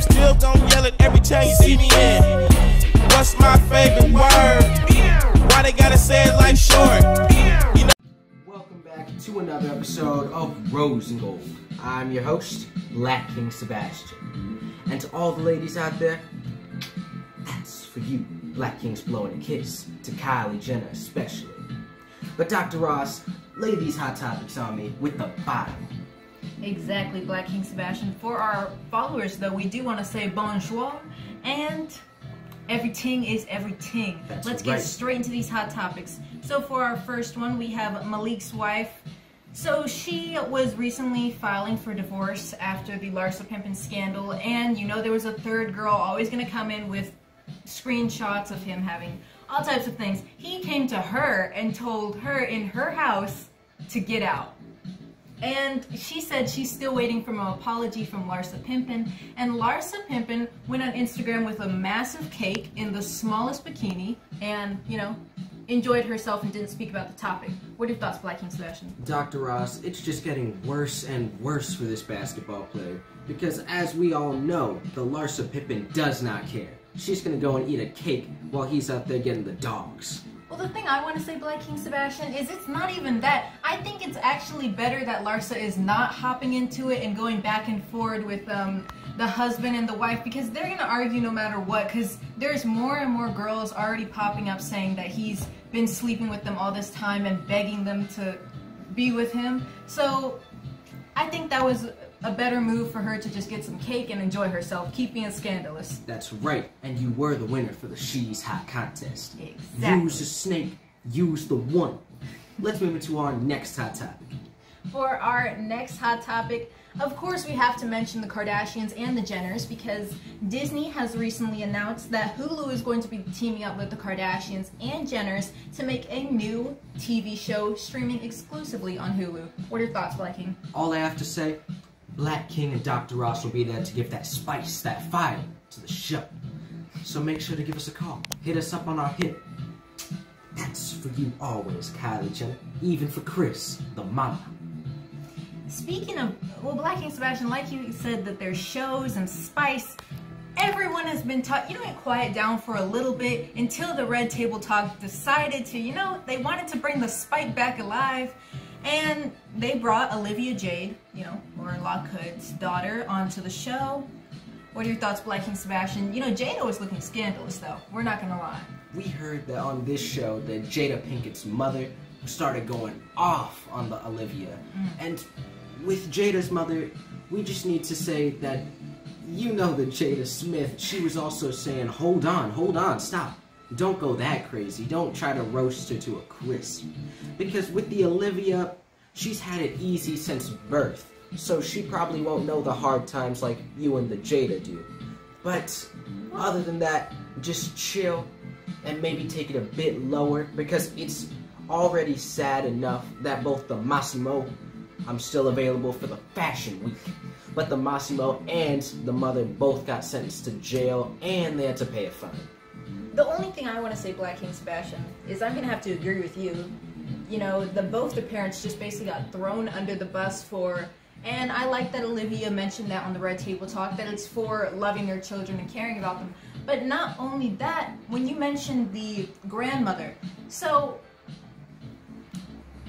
you still gon' yell it every time you see me in. What's my favorite word? Why they gotta say it like short? You know. Welcome back to another episode of Rose and Gold. I'm your host, Black King Sebastian. And to all the ladies out there, that's for you. Black King's blowing a kiss to Kylie Jenner especially. But Dr. Ross, lay these hot topics on me with the Bible. Exactly, Black King Sebastian. For our followers, though, we do want to say bonjour and everything is everything. Let's get straight into these hot topics. So for our first one, we have Malik's wife. So she was recently filing for divorce after the Larsa Pimpin scandal, and you know there was a third girl always going to come in with screenshots of him having all types of things. He came to her and told her in her house to get out. And she said she's still waiting for an apology from Larsa Pimpin. And Larsa Pimpin went on Instagram with a massive cake in the smallest bikini and, you know, enjoyed herself and didn't speak about the topic. What are your thoughts, Black King Sebastian? Dr. Ross, it's just getting worse and worse for this basketball player. Because as we all know, the Larsa Pimpin does not care. She's gonna go and eat a cake while he's out there getting the dogs. Well, the thing I want to say, Black King Sebastian, is it's not even that. I think it's actually better that Larsa is not hopping into it and going back and forth with the husband and the wife, because they're going to argue no matter what, because there's more and more girls already popping up saying that he's been sleeping with them all this time and begging them to be with him. So I think that was a better move for her to just get some cake and enjoy herself, keep being scandalous. That's right, and you were the winner for the She's Hot contest. Exactly. Use the snake, use the one. Let's move into our next hot topic. For our next hot topic, of course we have to mention the Kardashians and the Jenners, because Disney has recently announced that Hulu is going to be teaming up with the Kardashians and Jenners to make a new TV show streaming exclusively on Hulu. What are your thoughts, Black King? All I have to say, Black King and Dr. Ross will be there to give that spice, that fire to the show. So make sure to give us a call. Hit us up on our hit. That's for you always, Kylie Jenner. Even for Chris, the mama. Speaking of, well, Black King Sebastian, like you said that there's shows and spice, everyone has been taught, you know, quiet down for a little bit until the Red Table Talk decided to, you know, they wanted to bring the spike back alive. And they brought Olivia Jade, you know, Lauren Lockwood's daughter, onto the show. What are your thoughts, Black King Sebastian? You know, Jada was looking scandalous, though. We're not gonna lie. We heard that on this show that Jada Pinkett's mother started going off on the Olivia. And with Jada's mother, we just need to say that, you know that Jada Smith, she was also saying, hold on, stop. Don't go that crazy. Don't try to roast her to a crisp. Because with the Olivia, she's had it easy since birth. So she probably won't know the hard times like you and the Jada do. But other than that, just chill and maybe take it a bit lower, because it's already sad enough that both the Massimo, I'm still available for the Fashion Week, but the Massimo and the mother both got sentenced to jail and they had to pay a fine. The only thing I want to say, Black King Sebastian, is I'm going to have to agree with you. You know, both the parents just basically got thrown under the bus for, and I like that Olivia mentioned that on the Red Table Talk, that it's for loving their children and caring about them. But not only that, when you mentioned the grandmother, so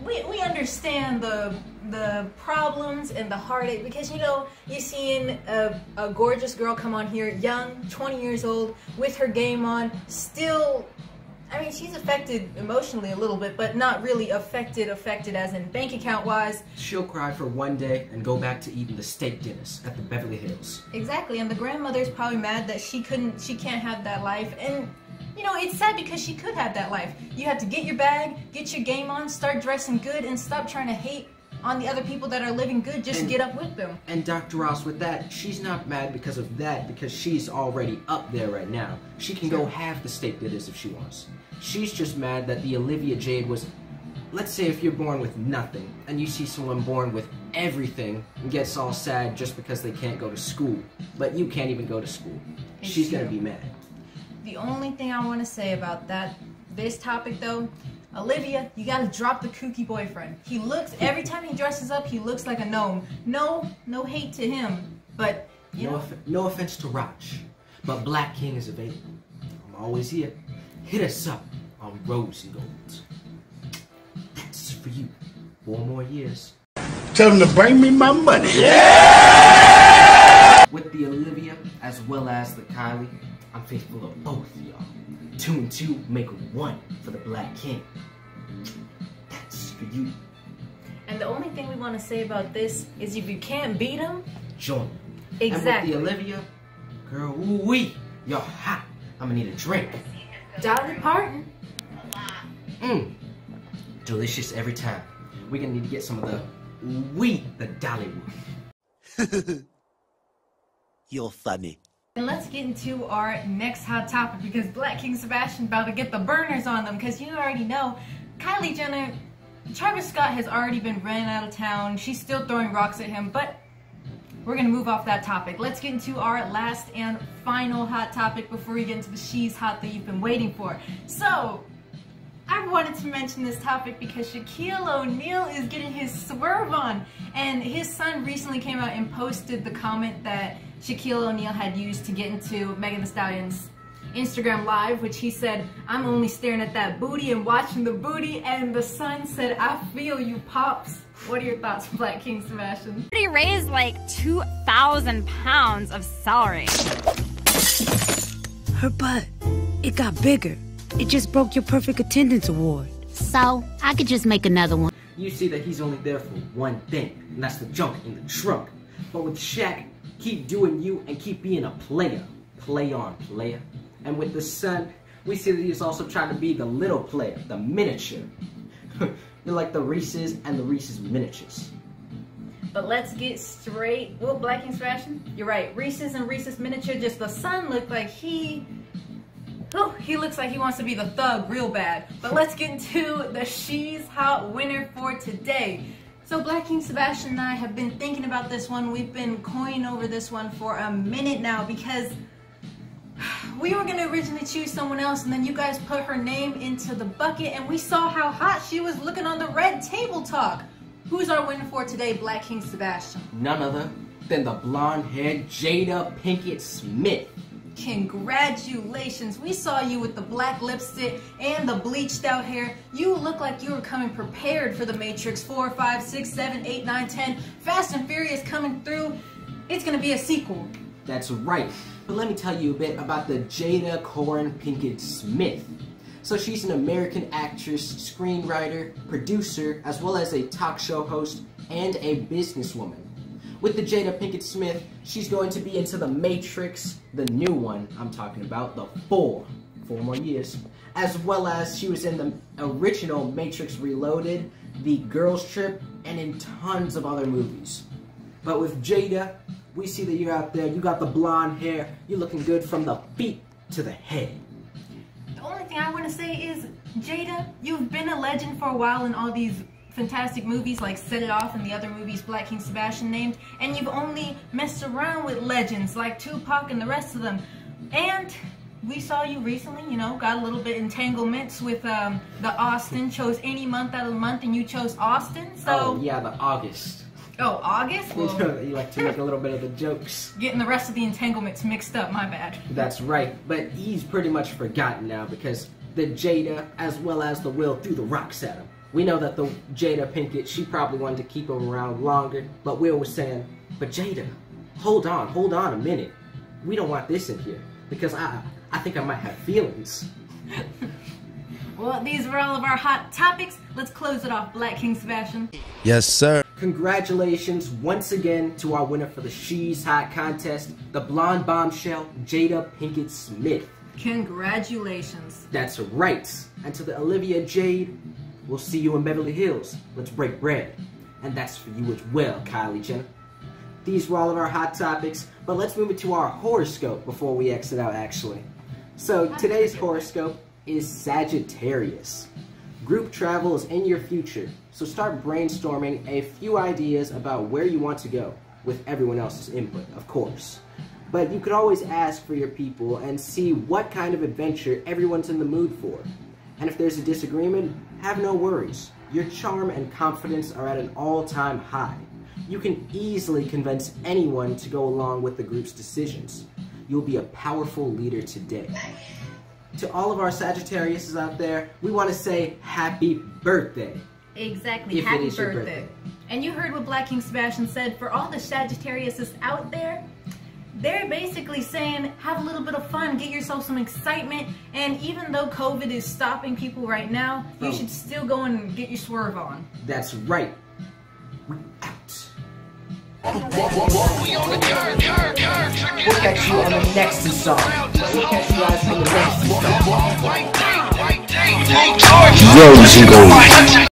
we understand the problems and the heartache, because, you know, you're seeing a gorgeous girl come on here, young, 20 years old, with her game on, still, I mean, she's affected emotionally a little bit, but not really affected as in bank account wise. She'll cry for one day and go back to eating the steak dinners at the Beverly Hills. Exactly, and the grandmother's probably mad that she can't have that life, and you know, it's sad because she could have that life. You have to get your bag, get your game on, start dressing good, and stop trying to hate on the other people that are living good. Just get up with them. And Dr. Ross, with that, she's not mad because of that, because she's already up there right now. She can go have the steak dinners if she wants. She's just mad that the Olivia Jade was, let's say if you're born with nothing, and you see someone born with everything and gets all sad just because they can't go to school, but you can't even go to school. She's gonna be mad. The only thing I want to say about this topic though, Olivia, you gotta drop the kooky boyfriend. He looks, every time he dresses up, he looks like a gnome. No hate to him, but No offense to Raj, but Black King is available. I'm always here. Hit us up on Rose and Gold. That's for you. 4 more years. Tell them to bring me my money. Yeah! With the Olivia as well as the Kylie, I'm faithful of both y'all. 2 and 2 make 1 for the Black King. That's for you. And the only thing we want to say about this is if you can't beat him, join. Exactly. And with the Olivia, girl, ooh-wee, you're hot. I'm gonna need a drink. Dolly Parton. Delicious every time. We're gonna need to get some of the Dollywood. You're funny. And let's get into our next hot topic because Black King Sebastian about to get the burners on them because you already know Kylie Jenner, Travis Scott has already been ran out of town. She's still throwing rocks at him, but we're gonna move off that topic. Let's get into our last and final hot topic before we get into the She's Hot that you've been waiting for. So, I wanted to mention this topic because Shaquille O'Neal is getting his swerve on, and his son recently came out and posted the comment that Shaquille O'Neal had used to get into Megan Thee Stallion's Instagram Live, which he said, "I'm only staring at that booty and watching the booty," and the son said, "I feel you, Pops." What are your thoughts, Black King Sebastian? He raised like 2,000 pounds of celery. Her butt, it got bigger. It just broke your perfect attendance award. So, I could just make another one. You see that he's only there for one thing, and that's the junk in the trunk. But with Shaq, keep doing you and keep being a player. Play on, player. And with the son, we see that he's also trying to be the little player, the miniature. You're like the Reese's and the Reese's miniatures. But let's get straight. Well, Black King Sebastian, you're right. Reese's and Reese's miniature, just the son looked like he looks like he wants to be the thug real bad. But let's get into the She's Hot winner for today. So Black King Sebastian and I have been thinking about this one. We've been coying over this one for a minute now because we were going to originally choose someone else and then you guys put her name into the bucket and we saw how hot she was looking on the Red Table Talk. Who's our winner for today, Black King Sebastian? None other than the blonde-haired Jada Pinkett Smith. Congratulations. We saw you with the black lipstick and the bleached out hair. You look like you were coming prepared for the Matrix 4, 5, 6, 7, 8, 9, 10. Fast and Furious coming through. It's going to be a sequel. That's right. But let me tell you a bit about the Jada Pinkett Smith. So she's an American actress, screenwriter, producer, as well as a talk show host and a businesswoman. With the Jada Pinkett Smith, she's going to be into the Matrix, the new one I'm talking about, the 4 more years, as well as she was in the original Matrix Reloaded, the Girls Trip, and in tons of other movies. But with Jada, we see that you're out there, you got the blonde hair, you're looking good from the feet to the head. The only thing I want to say is, Jada, you've been a legend for a while in all these fantastic movies like Set It Off and the other movies Black King Sebastian named, and you've only messed around with legends like Tupac and the rest of them. And we saw you recently, you know, got a little bit entanglements with the Austin, chose any month out of the month and you chose Austin, so... Oh yeah, the August. Oh, August? Well, you like to make a little bit of the jokes. Getting the rest of the entanglements mixed up, my bad. That's right, but he's pretty much forgotten now because the Jada as well as the Will threw the rocks at him. We know that the Jada Pinkett, she probably wanted to keep him around longer, but Will was saying, but Jada, hold on a minute. We don't want this in here, because I think I might have feelings. Well, these were all of our hot topics. Let's close it off, Black King Sebastian. Yes, sir. Congratulations once again to our winner for the She's Hot contest, the blonde bombshell, Jada Pinkett Smith. Congratulations. That's right. And to the Olivia Jade, we'll see you in Beverly Hills. Let's break bread. And that's for you as well, Kylie Jenner. These were all of our hot topics, but let's move into our horoscope before we exit out, actually. So today's horoscope is Sagittarius. Group travel is in your future, so start brainstorming a few ideas about where you want to go, with everyone else's input, of course. But you could always ask for your people and see what kind of adventure everyone's in the mood for. And if there's a disagreement, have no worries. Your charm and confidence are at an all-time high. You can easily convince anyone to go along with the group's decisions. You'll be a powerful leader today. To all of our Sagittariuses out there, we want to say happy birthday. Exactly, if happy it is your birthday. And you heard what Black King Sebastian said. For all the Sagittariuses out there, they're basically saying, have a little bit of fun, get yourself some excitement, and even though COVID is stopping people right now, you should still go and get your swerve on. That's right. We out. We'll catch you on the next installment. We'll catch you guys on the next installment.